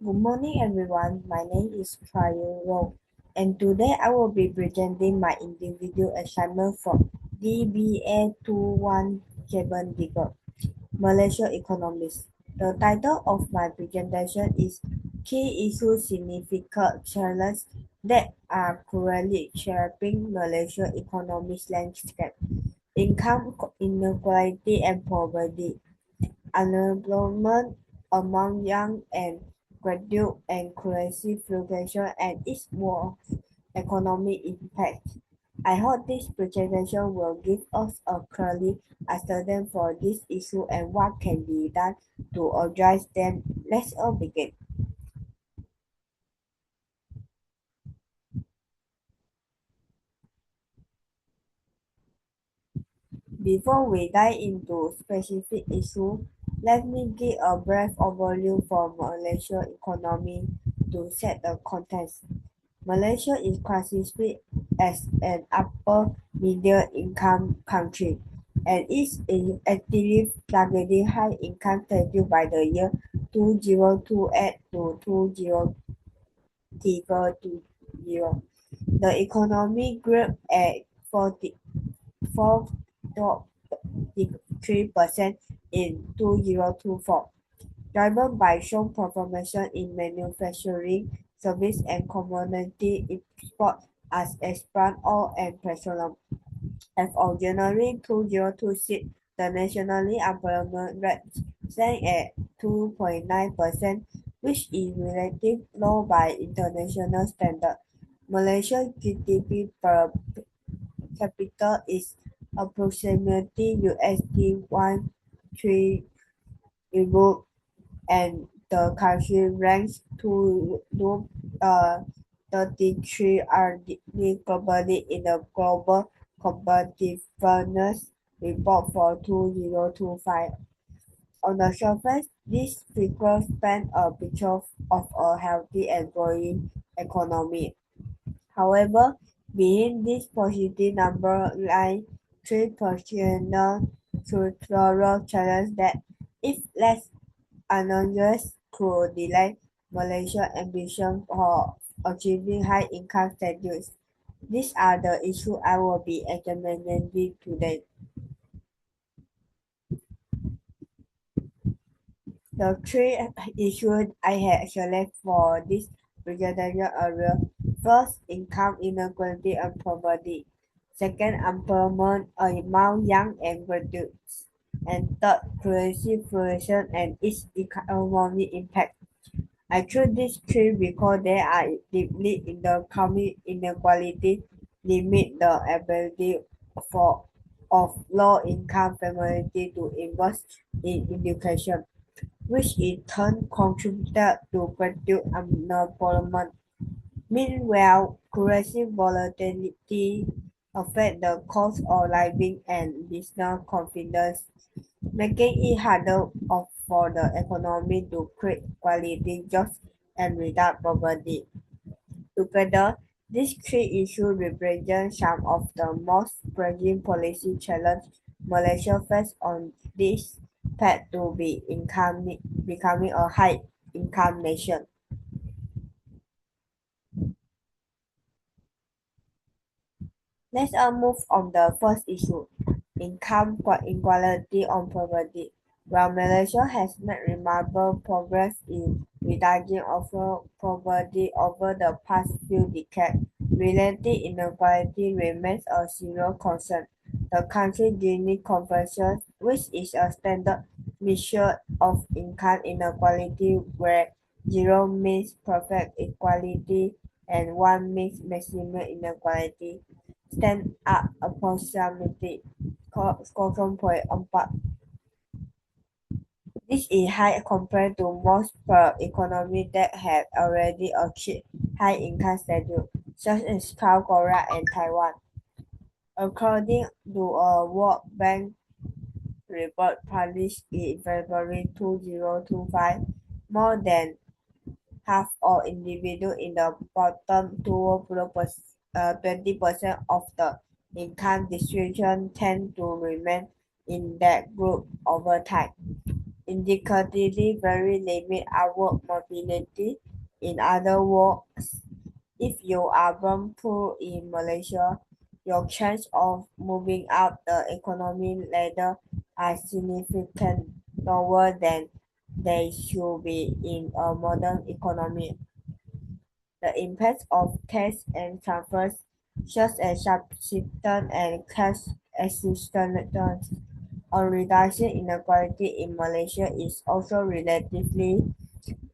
Good morning, everyone. My name is Prior and today I will be presenting my individual assignment from DBA 21 Digger, Malaysian Economics. The title of my presentation is Key Issues Significant Challenges that are currently shaping Malaysian economic landscape. Income inequality and poverty. Unemployment among young and graduate and currency fluctuation and its world economic impact. I hope this presentation will give us a clear understanding for this issue and what can be done to address them. Let's all begin. Before we dive into specific issues, let me give a brief overview for Malaysian economy to set the context. Malaysia is classified as an upper middle income country and is actively targeting high income status by the year 2028 to 2030. The economy grew at 44.3% in 2024, driven by strong performance in manufacturing, service and commodity export as expand oil and petroleum. As of January 2026, the national unemployment rate stands at 2.9%, which is relatively low by international standards. Malaysia's GDP per capita is approximately USD 1 trillion and the country ranks to 33 are globally in the Global Competitiveness Report for 2025. On the surface, these figures paint a picture of a healthy and growing economy. However, behind this positive number lie three personal structural challenges that, if less acknowledged, could delay Malaysia's ambition for achieving high income status. These are the issues I will be examining today. The three issues I had selected for this presentation are: first, income inequality and poverty; second, employment among young and graduates; and third, currency fluctuation and its economic impact. I choose these three because they are deeply interconnected. Inequality limit the ability for of low-income families to invest in education, which in turn contributed to graduate unemployment. Meanwhile, currency volatility affects the cost of living and business confidence, making it harder for the economy to create quality jobs and reduce poverty. Together, these three issues represent some of the most pressing policy challenges Malaysia faces on this path to becoming a high-income nation. Let's move on the first issue, income inequality on poverty. While Malaysia has made remarkable progress in reducing poverty over the past few decades, related inequality remains a serious concern. The country Gini Convention, which is a standard measure of income inequality where zero means perfect equality and one means maximum inequality, stand at approximately 0.4. This is high compared to most economies that have already achieved high income status, such as South Korea and Taiwan. According to a World Bank report published in February 2025, more than half of individuals in the bottom 20% of the income distribution tend to remain in that group over time. indicatively very limit our mobility. In other words, if you are born poor in Malaysia, your chance of moving up the economy ladder are significantly lower than they should be in a modern economy. The impact of tax and transfers, such as subsistence and cash assistance on reduction inequality in Malaysia is also relatively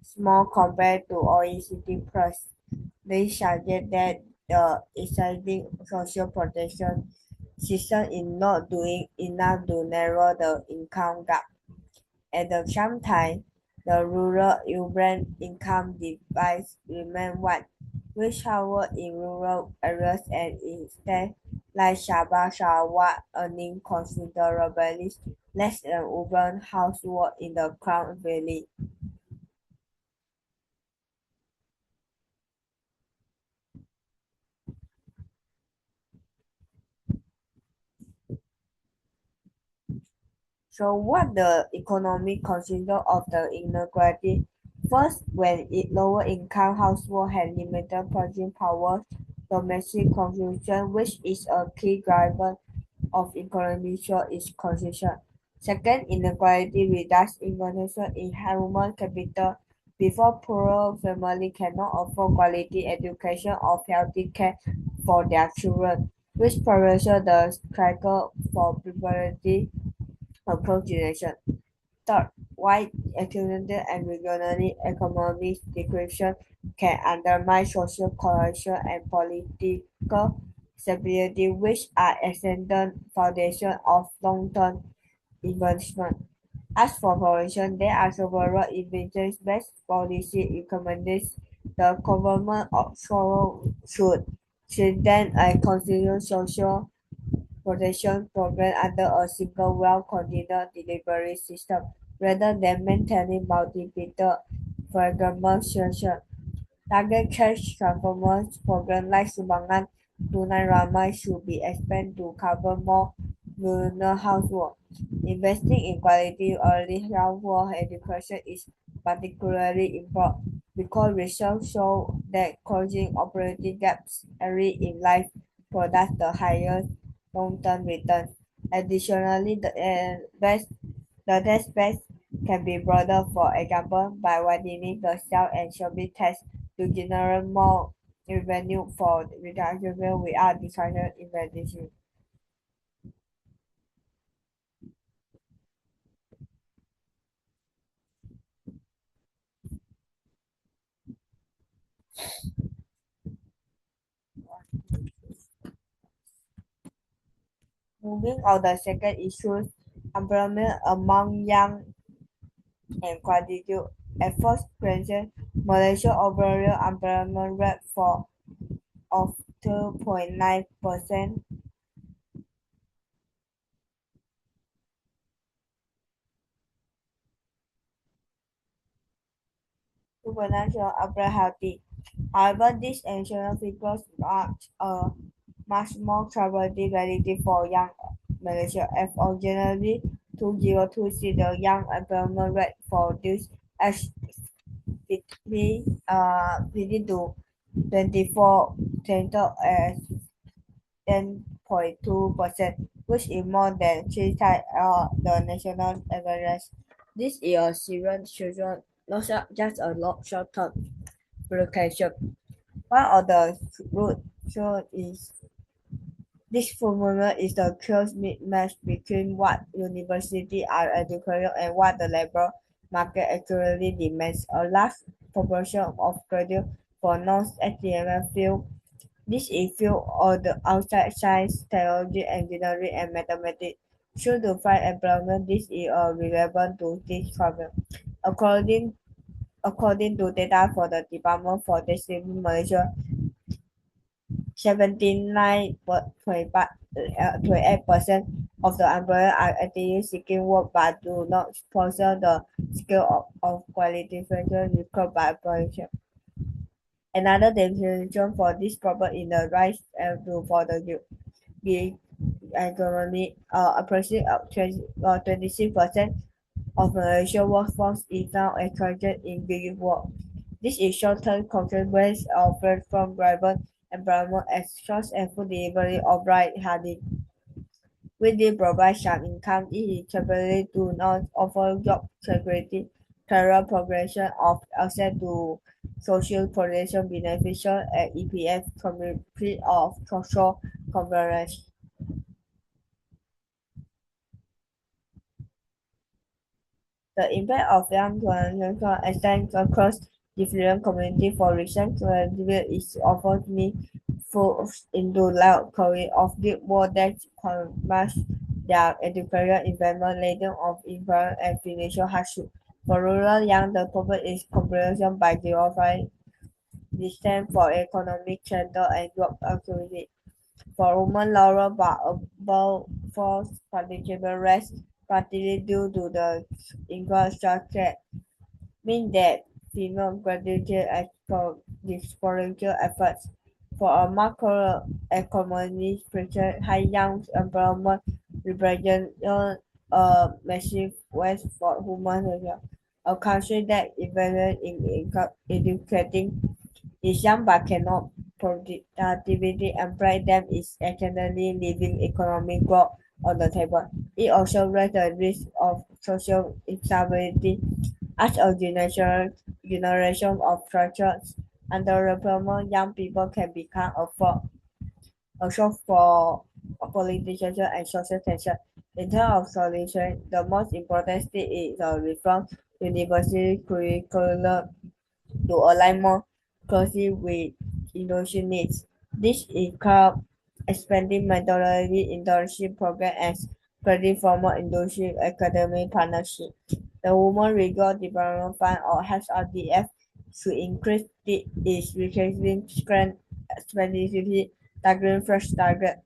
small compared to OECD plus. This suggests that the existing social protection system is not doing enough to narrow the income gap. At the same time, the rural-urban income divide remains wide, with households in rural areas and instead like Sabah Sarawak earning considerably less than urban households in the Crown Valley. So what the economy consists of the inequality? First, when lower income households have limited purchasing power, domestic consumption, which is a key driver of economic is consumption. Second, inequality reduces investment in human capital. Before poorer families cannot afford quality education or healthy care for their children, which pressure the cycle for prosperity across generations. Third, wide economic and regionally economic description can undermine social cohesion and political stability, which are essential foundation of long-term investment. As for population, there are several evidence-based policy recommendations. The government also should strengthen and consider social protection program under a single well-coordinated delivery system rather than maintaining multiple fragmented solutions. Target cash transformers program like Sumbangan Tunai Ramai should be expanded to cover more rural households. Investing in quality early childhood education is particularly important because research shows that closing opportunity gaps early in life produces the highest long-term returns. Additionally, the tax base can be broadened, for example, by widening the sales and service tax to generate more revenue for reduction without disrupting investing. Moving on the second issue, employment among young and graduate. At first glance, Malaysia overall employment rate for of 2.9%. Supernatural are healthy. However, these ancient figures are much more troubled reality for young Malaysia. As of January 2026, the young employment rate for this age 50 to 24 center as 10.2%, which is more than three times the national average. This is a serious children, not just a short-term application. One of the root cause is this phenomenon is the close mismatch between what universities are educating and what the labor market actually demands. A large proportion of graduates for non-academic fields. This is field of the outside science, technology, engineering, and mathematics. Should to find employment, this is relevant to this problem. According According to data for the Department for Statistics Malaysia, 79.8% of the employers are actively seeking work but do not possess the skill of qualification required by employers. Another definition for this problem is the rise for the gig economy, approximately 26%. of Malaysian workforce is now encouraged in gig work. This is short-term contract-based or platform-driven employment as short and full delivery of ride-hailing. With the provide some income, it is typically do not offer job security, career progression, or access to social protection benefits and EPF community of social coverage. The impact of young generation extends across different communities. For recent graduates is often meaningful into loud career of the world that commerce their educational investment later of income and financial hardship. For rural young, the problem is comparison by geography distance for economic center and job activity. For women, lower but above for particular rest, partly due to the infrastructure mean that female graduate exponential efforts for a macroeconomic picture, high young employment represents a massive waste for human resources. A country that invests in educating its young but cannot productivity employ them is actually leaving economic growth on the table. It also raises the risk of social instability as a generation of structures underemployment, young people can become a source for political and social tension. In terms of solution, the most important step is a reform university curriculum to align more closely with industry needs. This includes expanding methodology internship program and creating formal industry academic partnership. The Women Legal Development Fund or HRDF should increase its recruiting strength specificity targeting fresh target.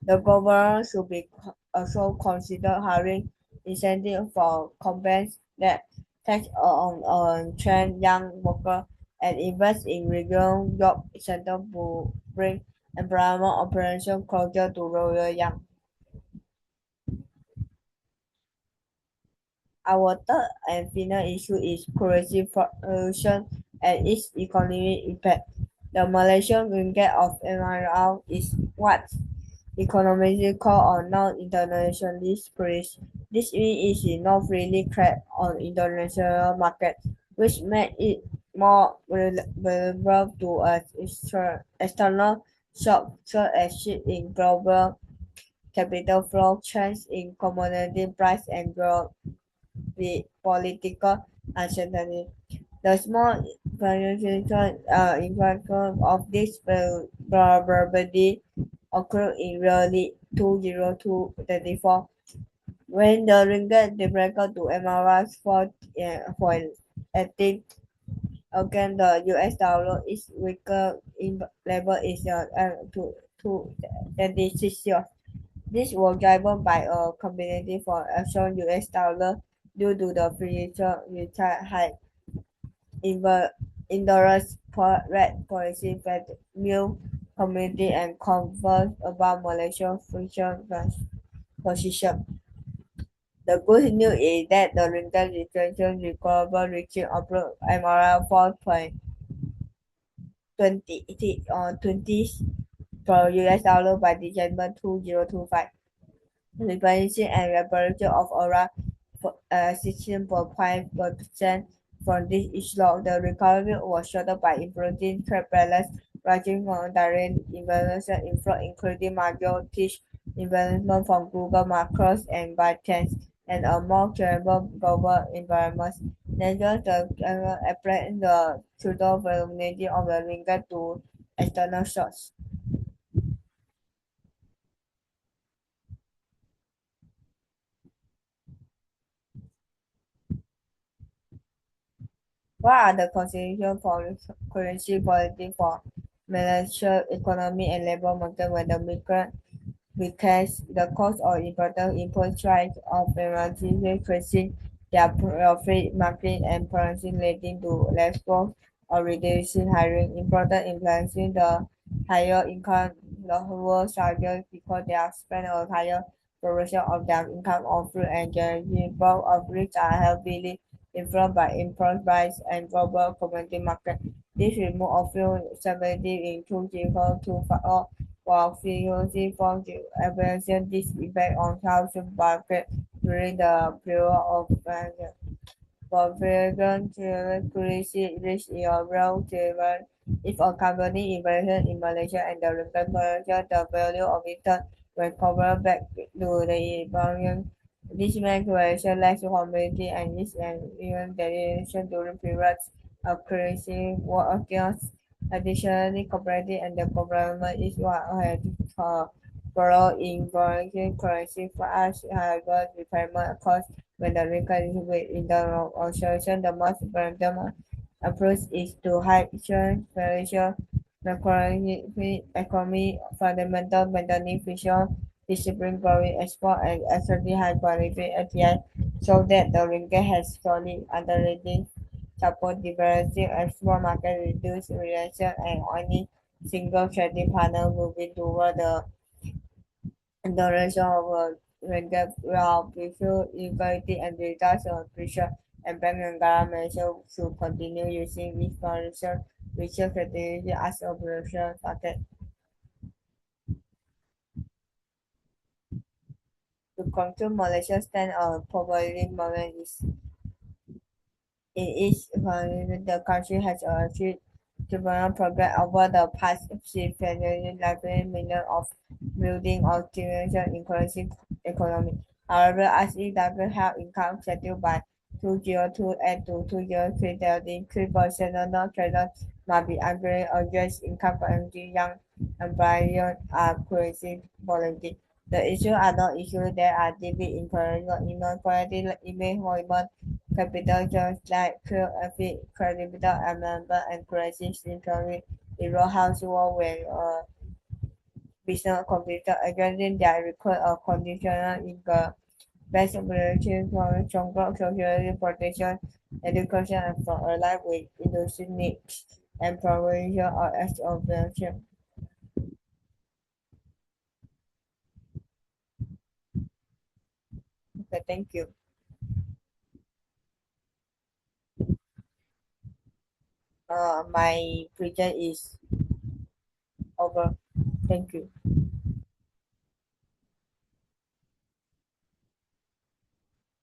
The government should be also consider hiring incentive for companies that take on train young workers and invest in regional job centers to bring employment operation closer to rural young. Our third and final issue is currency fluctuation and its economic impact. The Malaysian ringgit of MRL is what economists call a non-internationally priced. This means it is not freely traded on international markets, which makes it more vulnerable to external shocks such as shifts in global capital flow, change in commodity price, and growth with political uncertainty. The small financial impact of this vulnerability occurred in early 2024 when the ringgit depreciated to MRS 4.18 against the US dollar. Its weaker in level is to 26 years. This was driven by a combination for action US dollar due to the future rate hike interest rate policy Fed new community and concerns about Malaysia's future position. The good news is that the ringgit situation recovered reaching above MRL 4.20 per US dollar by December 2025. Replenishing and reparation of around 16.5% from this issue. The recovery was shortened by improving trade balance, rising from direct investment inflow, including majority investment from Google macros and ByteDance, and a more favorable global environment. Neither the apply the total vulnerability of the ringgit to external shocks. What are the considerations for currency policy for Malaysia economy and labor market when the migrant because the cost of important input rise of emerging increasing their profit margin and pricing leading to less growth or reducing hiring important influencing the higher income the lower salaries because they are spent on higher proportion of their income on food and energy, both of which are heavily influenced by import price and global commodity market. This remove of fuel stability in two difficult to follow while fuel from the aviation this effect on housing market during the period of for vegan currency risk in a real given if a company invested in Malaysia and the local currency, the value of it when covered back to the environment. This makes creation less community and is an even deviation during periods of currency war against. Additionally, cooperative and the government is what had borrow in foreign currency for us, however, repayment cost when the record is with internal association, the most random approach is to hide insurance, financial, economy, fundamental, beneficial, discipline, growing export, and extremely high quality API, so that the ringgit has solid underlying support diversity export market, reduce relation, and only single trading partner moving toward the rest of ringgit will prefer equality and reduction of pressure and bank and government should continue using this foundation research strategy as operation started. To conclude, Malaysia stand on probably moment is in each economy, the country has achieved development progress over the past 6 years, likely meaning of building optimization inclusive economy. However, as it doesn't have income settled by 2028 to 2030, the increased no traders must be upgraded or just income quality young employers are creating volatility. The issues are not issues that are deeply incorrect, inequality, image, hormone, capital jobs like credibility and member and crisis income in row household when business computer addressing their record of conditional income best ability for stronger social protection, education and for a life with industry needs and provision of extra. Okay, thank you. My project is over. Thank you.